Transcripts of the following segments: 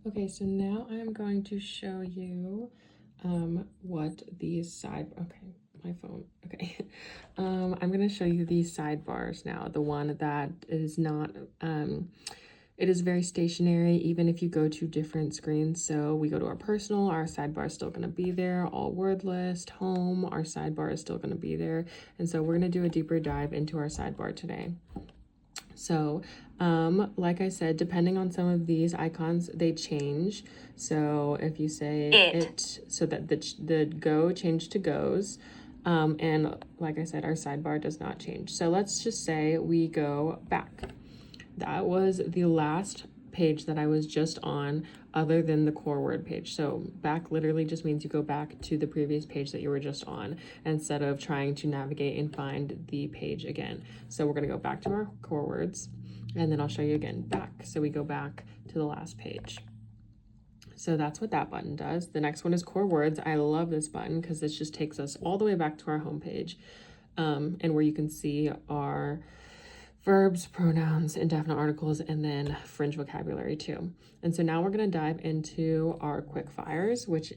Okay, so now I'm going to show you what these okay, my phone, okay. I'm gonna show you these sidebars now, the one that is not, it is very stationary even if you go to different screens. So we go to our personal, our sidebar is still gonna be there, all word list, home, our sidebar is still gonna be there. And so we're gonna do a deeper dive into our sidebar today. So, like I said, depending on some of these icons, they change. So if you say it, so that the go changed to goes. And like I said, our sidebar does not change. So let's just say we go back. That was the last page that I was just on other than the core word page. So back literally just means you go back to the previous page that you were just on instead of trying to navigate and find the page again. So we're going to go back to our core words and then I'll show you again back. So we go back to the last page. So that's what that button does. The next one is core words. I love this button because this just takes us all the way back to our home page, and where you can see our verbs, pronouns, indefinite articles, and then fringe vocabulary too. And so now we're going to dive into our quick fires, which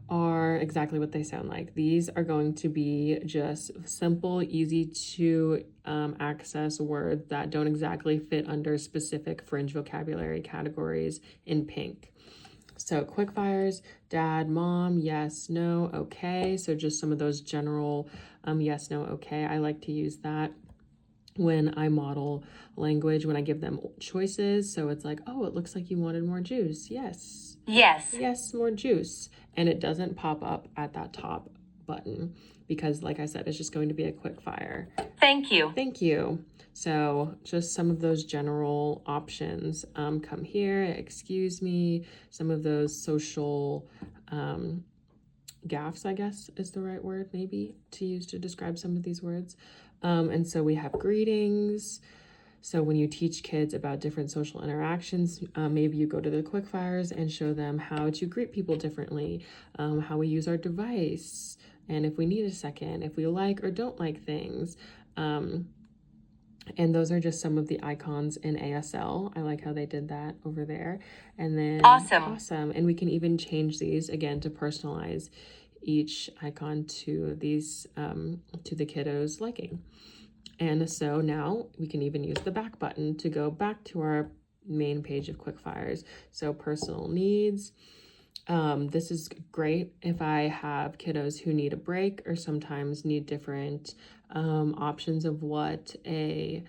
are exactly what they sound like. These are going to be just simple, easy to access words that don't exactly fit under specific fringe vocabulary categories in pink. So quick fires, dad, mom, yes, no, okay. So just some of those general yes, no, okay. I like to use that when I model language, when I give them choices. So it's like, oh, it looks like you wanted more juice. Yes. Yes. Yes, more juice. And it doesn't pop up at that top button because, like I said, it's just going to be a quick fire. Thank you. Thank you. So just some of those general options. Come here, excuse me, some of those social gaffes, I guess is the right word maybe to use to describe some of these words. And so we have greetings. So when you teach kids about different social interactions, maybe you go to the quick fires and show them how to greet people differently, how we use our device, and if we need a second, if we like or don't like things. And those are just some of the icons in ASL. I like how they did that over there. And then awesome. And we can even change these again to personalize each icon to these to the kiddos' liking. And so now we can even use the back button to go back to our main page of quick fires. So personal needs. This is great if I have kiddos who need a break or sometimes need different options of what a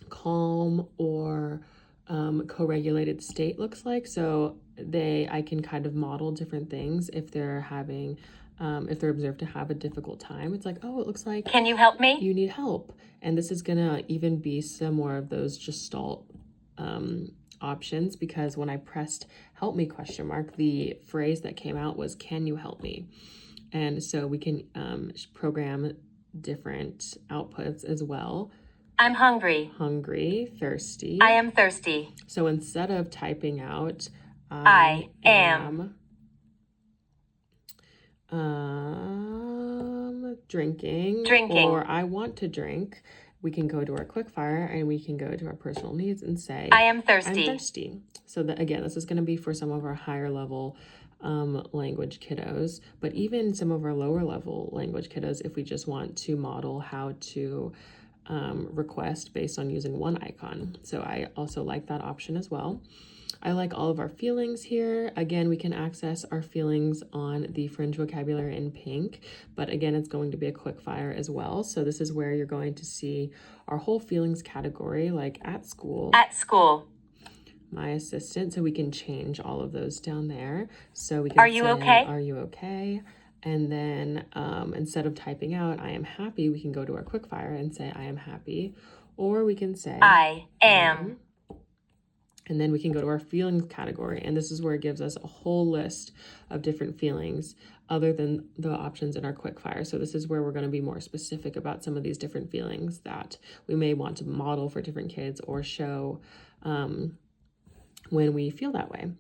calm or co-regulated state looks like. So I can kind of model different things if they're having if they're observed to have a difficult time. It's like, oh, it looks like, can you help me? You need help. And this is gonna even be some more of those Gestalt options, because when I pressed help me ? The phrase that came out was, can you help me? And so we can program different outputs as well. I'm hungry. Hungry, thirsty. I am thirsty. So instead of typing out I am drinking or I want to drink, we can go to our quick fire and we can go to our personal needs and say, I am thirsty. I'm thirsty. So that, again, this is going to be for some of our higher level language kiddos, but even some of our lower level language kiddos, if we just want to model how to request based on using one icon. So I also like that option as well. I like all of our feelings here. Again, we can access our feelings on the fringe vocabulary in pink, but again, it's going to be a quick fire as well. So this is where you're going to see our whole feelings category, like at school. At school. My assistant. So we can change all of those down there. So we can say, are you okay? Are you okay? And then instead of typing out, I am happy, we can go to our quick fire and say, I am happy. Or we can say, I am. And then we can go to our feelings category. And this is where it gives us a whole list of different feelings other than the options in our quick fire. So this is where we're going to be more specific about some of these different feelings that we may want to model for different kids or show when we feel that way.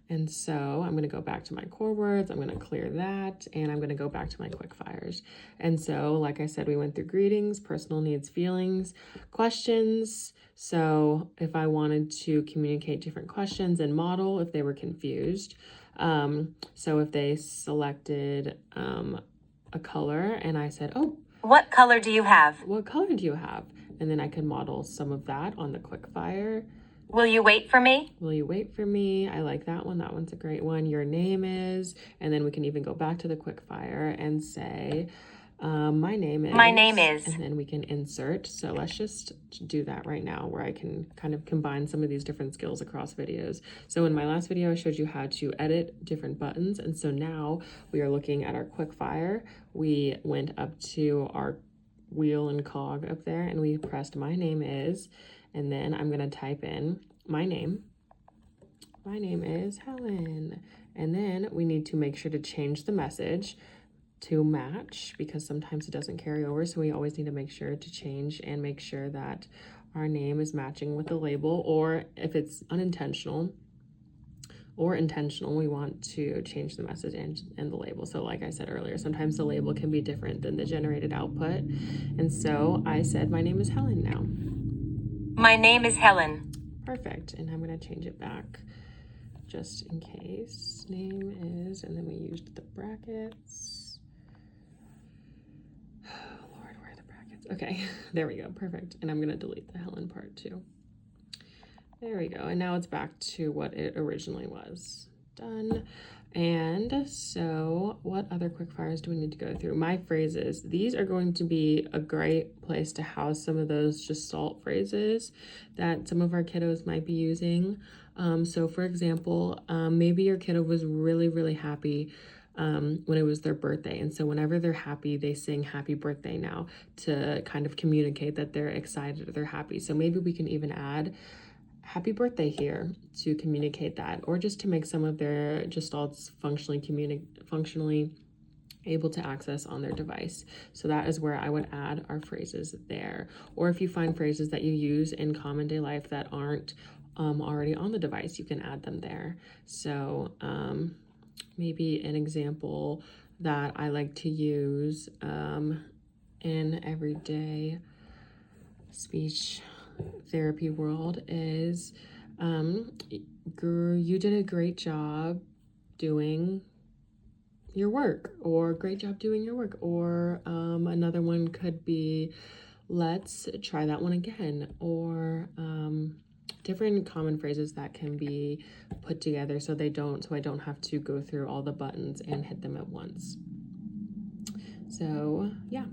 And so I'm going to go back to my core words. I'm going to clear that, and I'm going to go back to my quick fires. And so, like I said, we went through greetings, personal needs, feelings, questions. So if I wanted to communicate different questions and model if they were confused. So if they selected a color and I said, oh, What color do you have? what color do you have? And then I could model some of that on the quick fire. Will you wait for me? Will you wait for me? I like that one. That one's a great one. Your name is, and then we can even go back to the quick fire and say, my name is. My name is. And then we can insert. So let's just do that right now where I can kind of combine some of these different skills across videos. So in my last video, I showed you how to edit different buttons. And so now we are looking at our quick fire. We went up to our wheel and cog up there and we pressed my name is, and then I'm going to type in my name. My name is Helen. And then we need to make sure to change the message to match because sometimes it doesn't carry over. So we always need to make sure to change and make sure that our name is matching with the label, or if it's unintentional or intentional, we want to change the message and the label. So like I said earlier, sometimes the label can be different than the generated output. And so I said, my name is Helen now. My name is Helen. Perfect. And I'm going to change it back just in case. Name is, and then we used the brackets. Oh, Lord, where are the brackets? Okay, there we go. Perfect. And I'm going to delete the Helen part too. There we go. And now it's back to what it originally was. Done. And so what other quick fires do we need to go through? My phrases. These are going to be a great place to house some of those gestalt phrases that some of our kiddos might be using. So for example, maybe your kiddo was really, really happy when it was their birthday. And so whenever they're happy, they sing happy birthday now to kind of communicate that they're excited or they're happy. So maybe we can even add happy birthday here to communicate that, or just to make some of their gestalts functionally able to access on their device. So that is where I would add our phrases there. Or if you find phrases that you use in common day life that aren't already on the device, you can add them there. So maybe an example that I like to use in everyday speech therapy world is you did a great job doing your work, or great job doing your work, or another one could be let's try that one again, or different common phrases that can be put together so I don't have to go through all the buttons and hit them at once. So yeah.